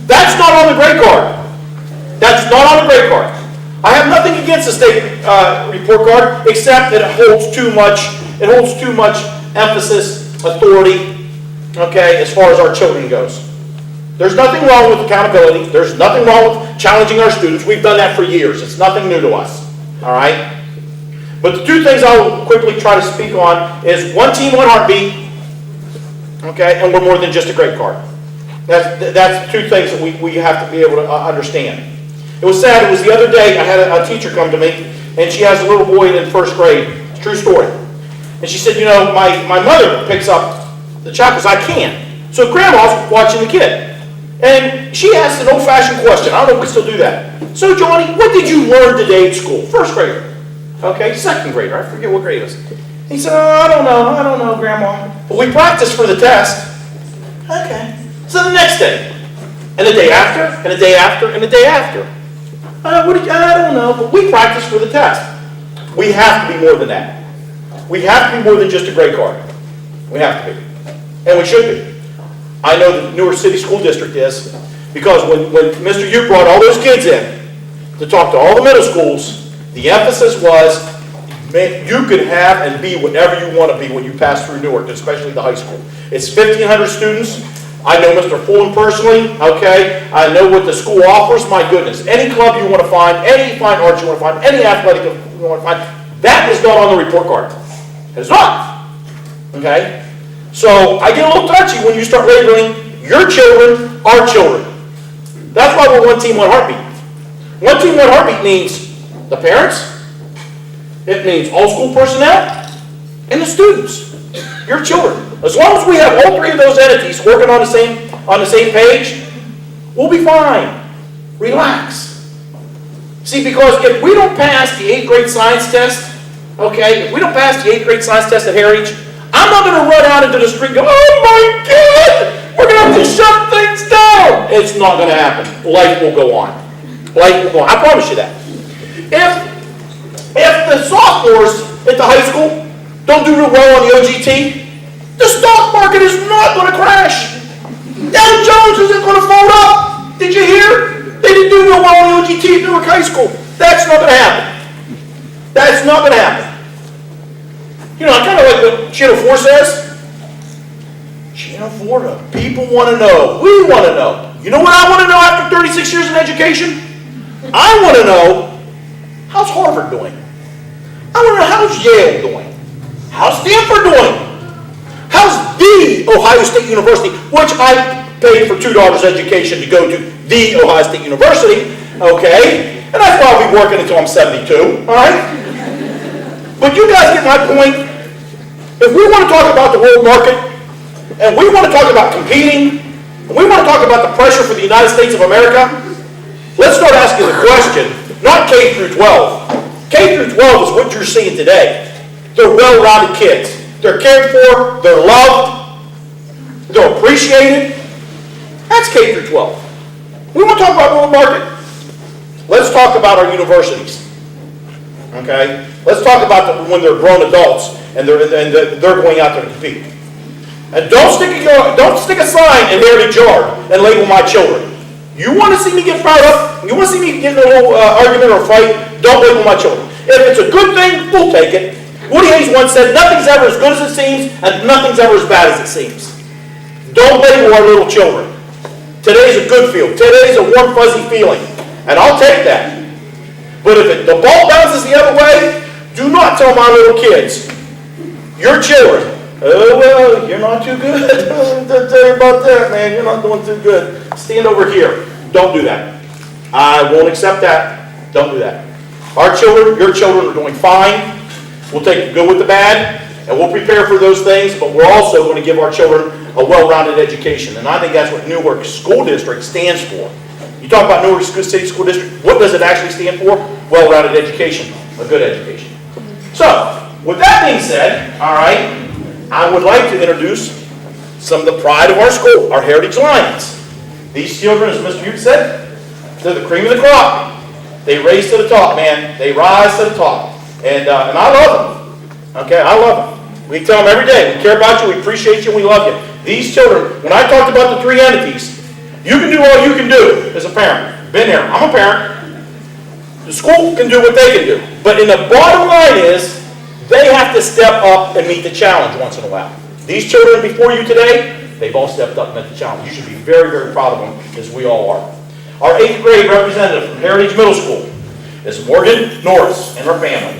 That's not on the grade card. That's not on the grade card. I have nothing against the state report card, except that it holds too much emphasis, authority, okay, as far as our children goes. There's nothing wrong with accountability. There's nothing wrong with challenging our students. We've done that for years. It's nothing new to us. All right? But the two things I'll quickly try to speak on is one team, one heartbeat, okay, and we're more than just a grade card. That's two things that we have to be able to understand. It was sad. It was the other day I had a teacher come to me, and she has a little boy in first grade. It's a true story. And she said, you know, my mother picks up the chapters. I can't. So grandma's watching the kid. And she asked an old-fashioned question. I don't know if we still do that. So, Johnny, what did you learn today at school? First grader. Okay, second grader. I forget what grade it was. He said, oh, I don't know, Grandma. But we practiced for the test. Okay. So the next day. And the day after, and the day after, and the day after. I don't know, but we practiced for the test. We have to be more than that. We have to be more than just a grade card. We have to be. And we should be. I know the Newark City School District is, because when Mr. Ute brought all those kids in to talk to all the middle schools, the emphasis was, man, you can have and be whatever you want to be when you pass through Newark, especially the high school. It's 1,500 students. I know Mr. Fulham personally, okay? I know what the school offers. My goodness. Any club you want to find, any fine arts you want to find, any athletic you want to find, that is not on the report card. It's not. Okay? So I get a little touchy when you start labeling your children, our children. That's why we're one team, one heartbeat. One team, one heartbeat means the parents, it means all school personnel, and the students, your children. As long as we have all three of those entities working on the same page, we'll be fine. Relax. See, because if we don't pass the 8th grade science test, okay, if we don't pass the 8th grade science test at Heritage, I'm not going to run out into the street and go, oh my God, we're going to have to shut things down. It's not going to happen. Life will go on. Life will go on. I promise you that. If the sophomores at the high school don't do real well on the OGT, the stock market is not going to crash. Dow Jones isn't going to fold up. Did you hear? They didn't do real well on the OGT at Newark High School. That's not going to happen. That's not going to happen. You know, I kind of like what Channel 4 says. Channel 4, people want to know. We want to know. You know what I want to know after 36 years in education? I want to know, how's Harvard doing? I want to know, how's Yale doing? How's Stanford doing? How's the Ohio State University, which I paid for $2 education to go to the Ohio State University, okay? And that's why I'll be working until I'm 72, all right? But you guys get my point. If we want to talk about the world market, and we want to talk about competing, and we want to talk about the pressure for the United States of America, let's start asking the question, not K through 12. K through 12 is what you're seeing today. They're well-rounded kids. They're cared for, they're loved, they're appreciated. That's K through 12. We want to talk about world market. Let's talk about our universities. Okay? Let's talk about when they're grown adults and they're going out there to compete. And don't stick a sign in Heritage Yard and label my children. You want to see me get fired up? You want to see me get in a little argument or fight? Don't label my children. If it's a good thing, we'll take it. Woody Hayes once said, nothing's ever as good as it seems, and nothing's ever as bad as it seems. Don't label our little children. Today's a good feel. Today's a warm, fuzzy feeling. And I'll take that. But if the ball bounces the other way, do not tell my little kids, your children, oh, well, you're not too good. Don't tell you about that, man. You're not doing too good. Stand over here. Don't do that. I won't accept that. Don't do that. Our children, your children are doing fine. We'll take the good with the bad, and we'll prepare for those things, but we're also going to give our children a well-rounded education. And I think that's what Newark School District stands for. You talk about Newark City School District, what does it actually stand for? Well-rounded education, a good education. So, with that being said, all right, I would like to introduce some of the pride of our school, our Heritage Lions. These children, as Mr. Hughes said, they're the cream of the crop. They raise to the top, man. They rise to the top. And I love them. Okay, I love them. We tell them every day, we care about you, we appreciate you, we love you. These children, when I talked about the three entities, you can do all you can do as a parent. Been there. I'm a parent. The school can do what they can do. But in the bottom line is, they have to step up and meet the challenge once in a while. These children before you today, they've all stepped up and met the challenge. You should be very, very proud of them, as we all are. Our 8th grade representative from Heritage Middle School is Morgan Norris and her family.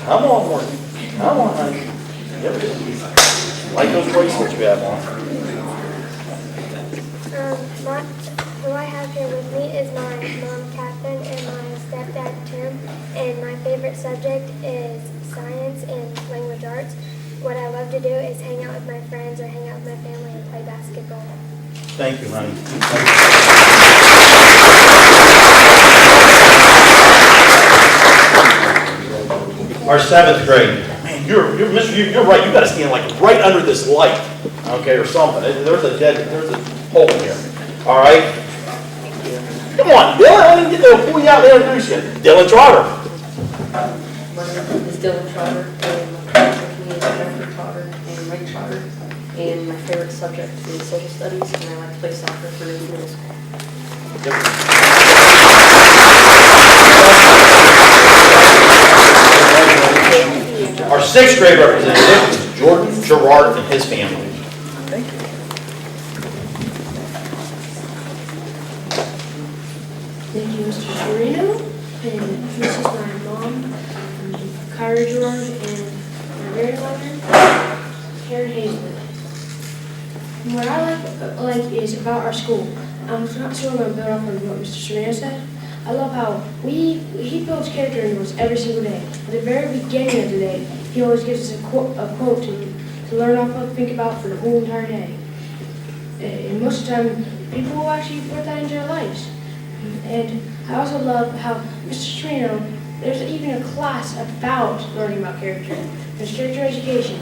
Come on, Morgan. Come on, honey. Like those bracelets you have on. Who I have here with me is my mom, Catherine, and my stepdad, Tim. And my favorite subject is science and language arts. What I love to do is hang out with my friends or hang out with my family and play basketball. Thank you, honey. Our 7th grade. Man, you're right. You got to stand like right under this light, okay, or something. There's a hole here. All right. Come on, Dylan. I didn't get to pull you out there and introduce you. Dylan Trotter. My name is Dylan Trotter, and my community is Jennifer Trotter and Mike Trotter. And my favorite subject is social studies, and I like to play soccer for middle school. Our 6th grade representative is Jordan Gerard and his family. Thank you. Thank you, Mr. Sereno, and this is my mom, Kyra George, and my grandmother, Karen Hazelwood. What I like is about our school. I'm not sure I'm going to build off of what Mr. Sereno said. I love how he builds character into us every single day. At the very beginning of the day, he always gives us a quote to learn off of, think about for the whole entire day. And most of the time, people will actually put that into their lives. And I also love how Mr. Sereno, there's even a class about learning about character. There's character education.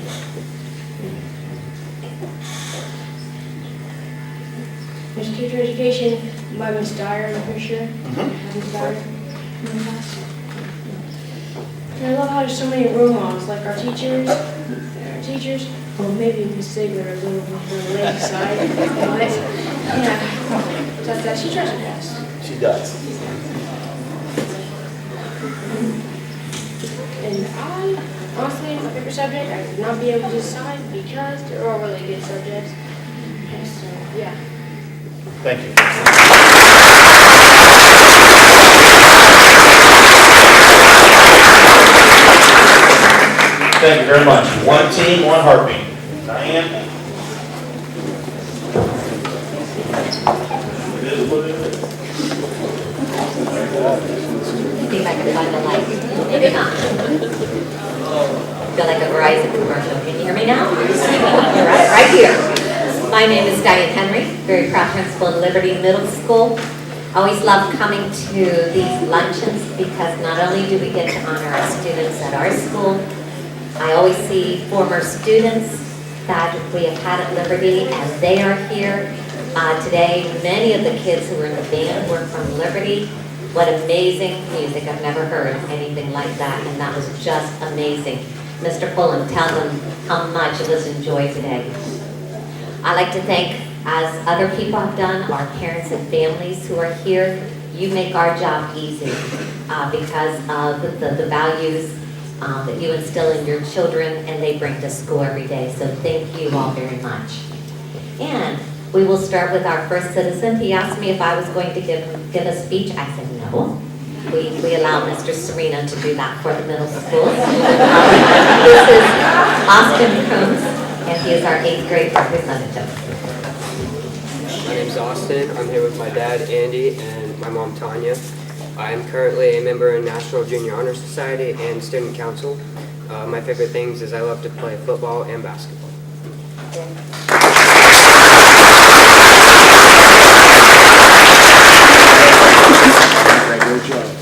There's character education by Ms. Dyer, I'm pretty sure. Ms. Dyer in the class. And I love how there's so many role models, like our teachers, well, maybe Ms. Ziegler is a little on the lady side, but yeah, she tries her best. She does. And honestly, my favorite subject, I would not be able to decide because they're all really good subjects. And so, yeah. Thank you. Thank you very much. One team, one heartbeat. Diane? It is what it is. I think I can find the light. Maybe not. Feel like a Verizon commercial. Can you hear me now? You're right here. My name is Diane Henry, very proud principal in Liberty Middle School. Always love coming to these luncheons because not only do we get to honor our students at our school, I always see former students that we have had at Liberty and they are here. Today, many of the kids who were in the band were from Liberty. What amazing music. I've never heard anything like that, and that was just amazing. Mr. Fulham, tell them how much it was enjoyed today. I'd like to thank, as other people have done, our parents and families who are here. You make our job easy because of the values that you instill in your children and they bring to school every day. So thank you all very much. And we will start with our first citizen. He asked me if I was going to give a speech. I said no. We allow Mr. Sereno to do that for the middle school. This is Austin Combs, and he is our 8th grade representative. My name is Austin. I'm here with my dad, Andy, and my mom, Tanya. I'm currently a member in National Junior Honor Society and Student Council. My favorite things is I love to play football and basketball.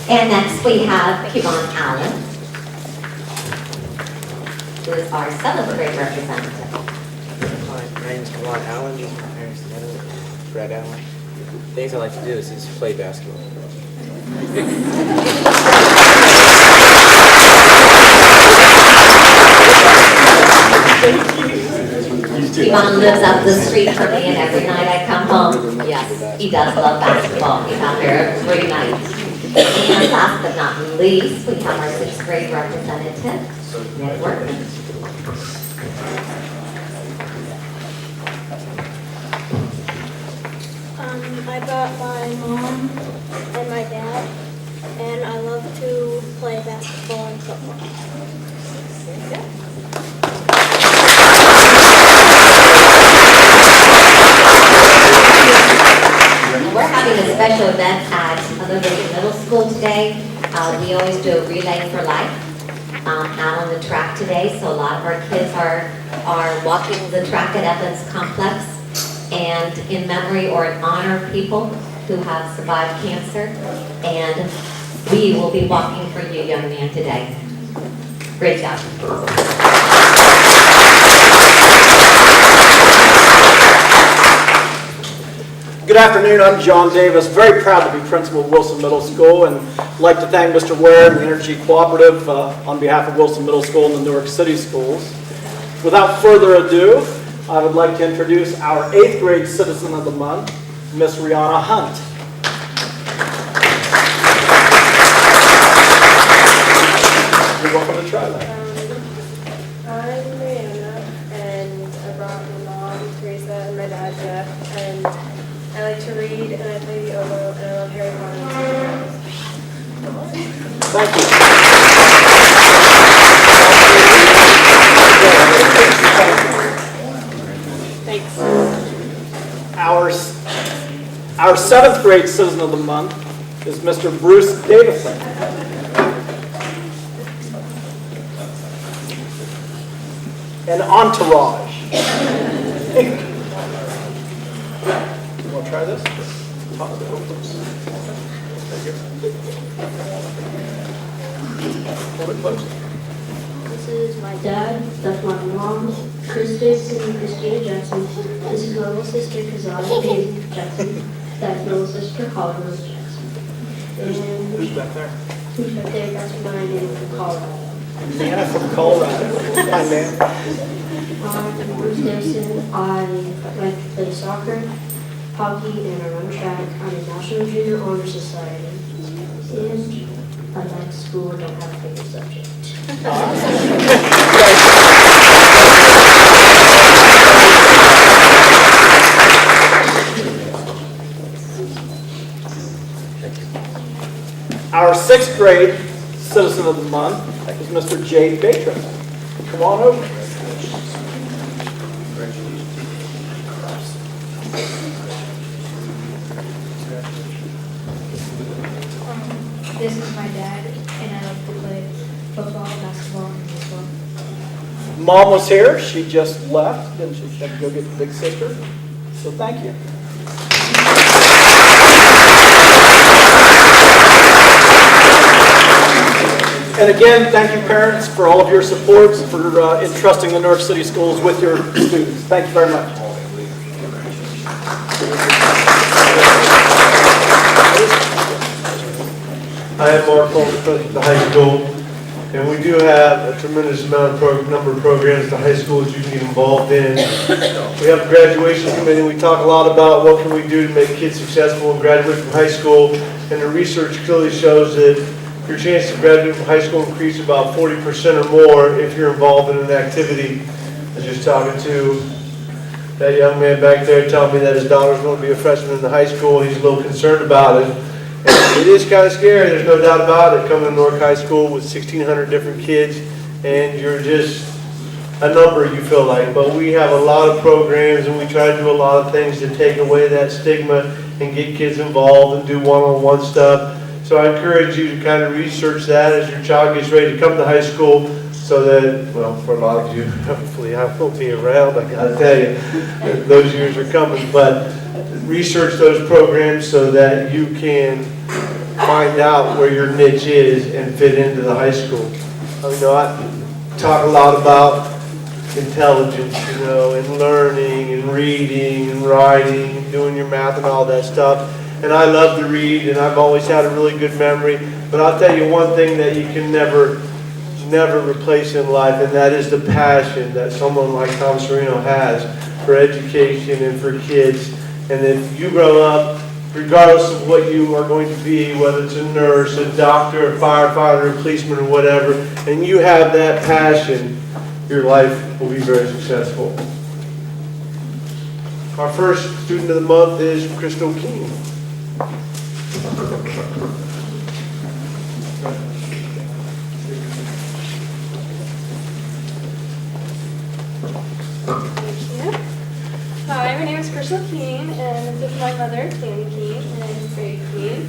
And next we have Kevon Allen, who is our 7th grade representative. Hi, my name is Kevon Allen. These are my parents together. Fred Allen. Things I like to do is just play basketball. Kevon lives up the street from me, and every night I come home, yes, he does love basketball. He's out there every night. And last but not least, we have our 6th grade representative, Newark. I brought my mom and my dad, and I love to play basketball and football. We're having a special event at Liberty Middle School today. We always do a relay for life out on the track today. So a lot of our kids are walking the track at Evans Complex, and in memory or in honor of people who have survived cancer. And we will be walking for you, young man, today. Great job. Good afternoon, I'm John Davis, very proud to be principal of Wilson Middle School, and I'd like to thank Mr. Ware and the Energy Cooperative on behalf of Wilson Middle School and the Newark City Schools. Without further ado, I would like to introduce our 8th grade Citizen of the Month, Miss Rihanna Hunt. You're welcome to try that. I'm Rihanna, and I brought my mom, Teresa, and my dad, Jeff, and I like to read, and I play the oboe, and I love Harry Potter. Thank you. Thanks. Our 7th grade Citizen of the Month is Mr. Bruce Davison. An entourage. You want to try this? Hold it close. This is my dad, that's my mom, Chris Davidson and Christina Jackson. This is my little sister, Kazana Payne Jackson. That's my little sister, Holly Rose Jackson. And Who's back there? who's back there? That's my name from Colorado. Nana from Colorado. Hi, man. I'm Bruce Davidson. I like to play soccer, hockey, and I run track. I'm in National Junior Honor Society. And I like school and don't have a favorite subject. Our 6th grade Citizen of the Month is Mr. Jay Batron. Come on over. This is my dad, and I like to play football, basketball, and baseball. Mom was here. She just left, and she had to go get the big sister. So thank you. And again, thank you, parents, for all of your support, for entrusting the Newark City Schools with your students. Thank you very much. I am Mark Holmes, president of the high school, and we do have a tremendous number of programs the high school that you can get involved in. We have a graduation committee. We talk a lot about what can we do to make kids successful and graduate from high school, and the research clearly shows that your chance to graduate from high school increase about 40% or more if you're involved in an activity. I was just talking to that young man back there telling me that his daughter's going to be a freshman in the high school. He's a little concerned about it. And it is kind of scary, there's no doubt about it, coming to Newark High School with 1,600 different kids, and you're just a number, you feel like. But we have a lot of programs, and we try to do a lot of things to take away that stigma and get kids involved and do one-on-one stuff. So I encourage you to kind of research that as your child gets ready to come to high school, so that, well, for a lot of you, hopefully I won't be around, I gotta tell you, those years are coming, but research those programs so that you can find out where your niche is and fit into the high school. You know, I talk a lot about intelligence, you know, and learning and reading and writing and doing your math and all that stuff. And I love to read, and I've always had a really good memory. But I'll tell you one thing that you can never replace in life, and that is the passion that someone like Tom Serino has for education and for kids. And if you grow up, regardless of what you are going to be, whether it's a nurse, a doctor, a firefighter, a policeman, or whatever, and you have that passion, your life will be very successful. Our first student of the month is Crystal King. Hi, my name is Crystal Keene, and this is my mother, Tammy Keene, and Faye Keene.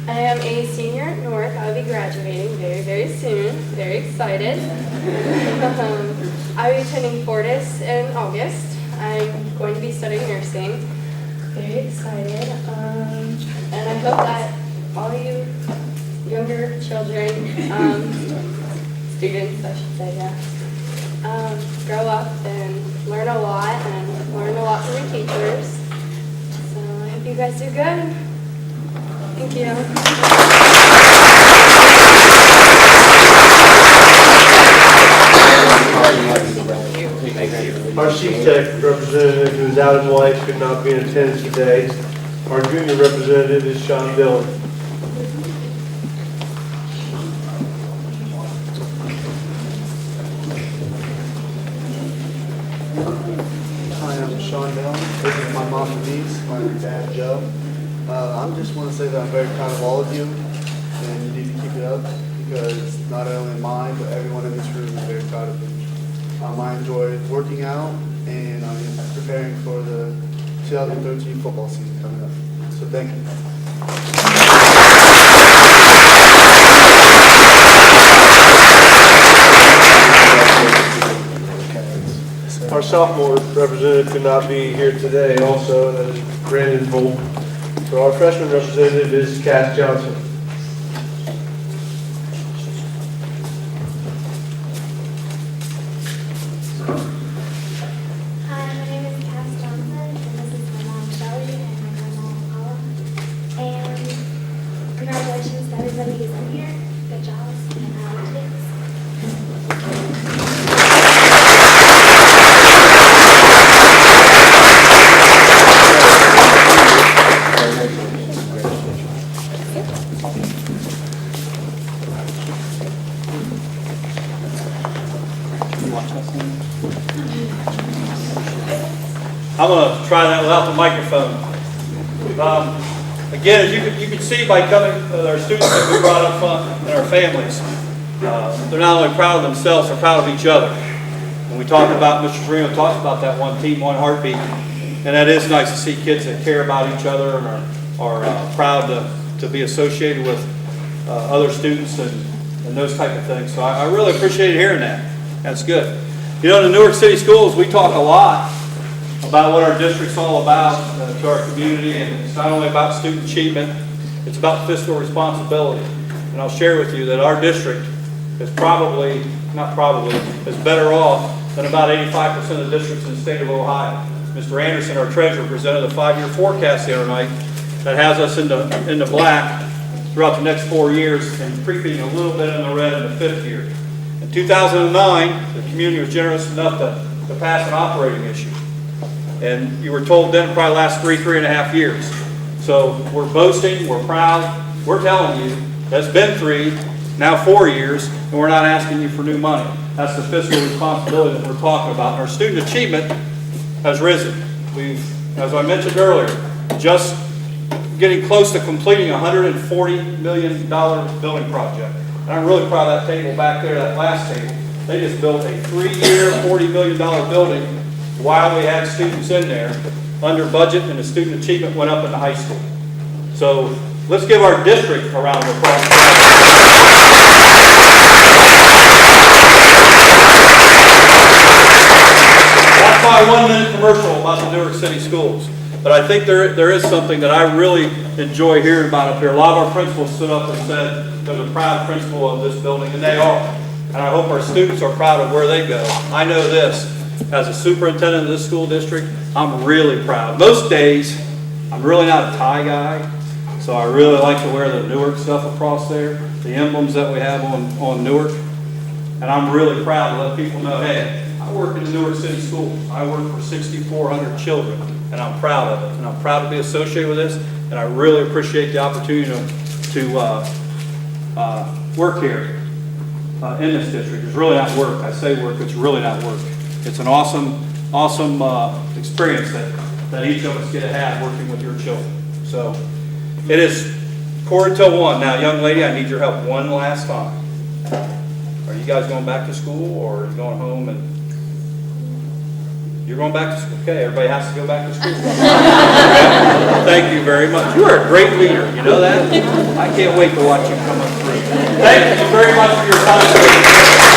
I am a senior at Newark. I'll be graduating very, very soon. Very excited. I'll be attending Fortis in August. I'm going to be studying nursing. Very excited. And I hope that all you younger children, students, I should say, yeah, grow up and learn a lot and learn a lot from your teachers. So I hope you guys do good. Thank you. Our CTEC representative, who is out in White, could not be in attendance today. Our junior representative is Sean Dillon. Hi, I'm Sean Dillon. This is my mom Denise, my dad Joe. I just want to say that I'm very proud of all of you, and you need to keep it up because not only mine, but everyone in this room is very proud of you. I enjoy working out, and I'm preparing for the 2013 football season coming up. So thank you. Our sophomore representative could not be here today also, and that is Brandon Volk. So our freshman representative is Cass Johnson. Hi, my name is Cass Johnson, and this is my mom Shelly and my grandma Paula. And congratulations to everybody who's in here. Good job, and I love you. I'm going to try that without the microphone. Again, as you can see by coming, our students that we brought up front and our families, they're not only proud of themselves, they're proud of each other. When we talk about, Mr. Serino talks about that one team, one heartbeat, and that is nice to see kids that care about each other and are proud to be associated with other students and those type of things. So I really appreciate hearing that. That's good. You know, in the Newark City Schools, we talk a lot about what our district's all about to our community, and it's not only about student achievement, it's about fiscal responsibility. And I'll share with you that our district is probably, not probably, is better off than about 85% of the districts in the state of Ohio. Mr. Anderson, our treasurer, presented a 5-year forecast the other night that has us in the black throughout the next 4 years and creeping a little bit in the red in the 5th year. In 2009, the community was generous enough to pass an operating issue. And you were told then it probably lasts 3.5 years. So we're boasting, we're proud, we're telling you that's been 3, now 4 years, and we're not asking you for new money. That's the fiscal responsibility that we're talking about. And our student achievement has risen. We've, as I mentioned earlier, just getting close to completing a $140 million building project. And I'm really proud of that table back there, that last table. They just built a 3-year, $40 million building while we had students in there under budget, and the student achievement went up in the high school. So let's give our district a round of applause. That's my 1-minute commercial about the Newark City Schools. But I think there is something that I really enjoy hearing about up here. A lot of our principals stood up and said they're the proud principal of this building, and they are. And I hope our students are proud of where they go. I know this, as a superintendent of this school district, I'm really proud. Most days, I'm really not a tie guy, so I really like to wear the Newark stuff across there, the emblems that we have on Newark. And I'm really proud to let people know, hey, I work in the Newark City Schools. I work for 6,400 children, and I'm proud of it. And I'm proud to be associated with this, and I really appreciate the opportunity to work here in this district. It's really not work. I say work, it's really not work. It's an awesome experience that each of us get to have working with your children. So it is 1:45. Now, young lady, I need your help one last time. Are you guys going back to school, or are you going home and you're going back to school? Okay, everybody has to go back to school. Thank you very much. You are a great leader, you know that? I can't wait to watch you come up through. Thank you very much for your time.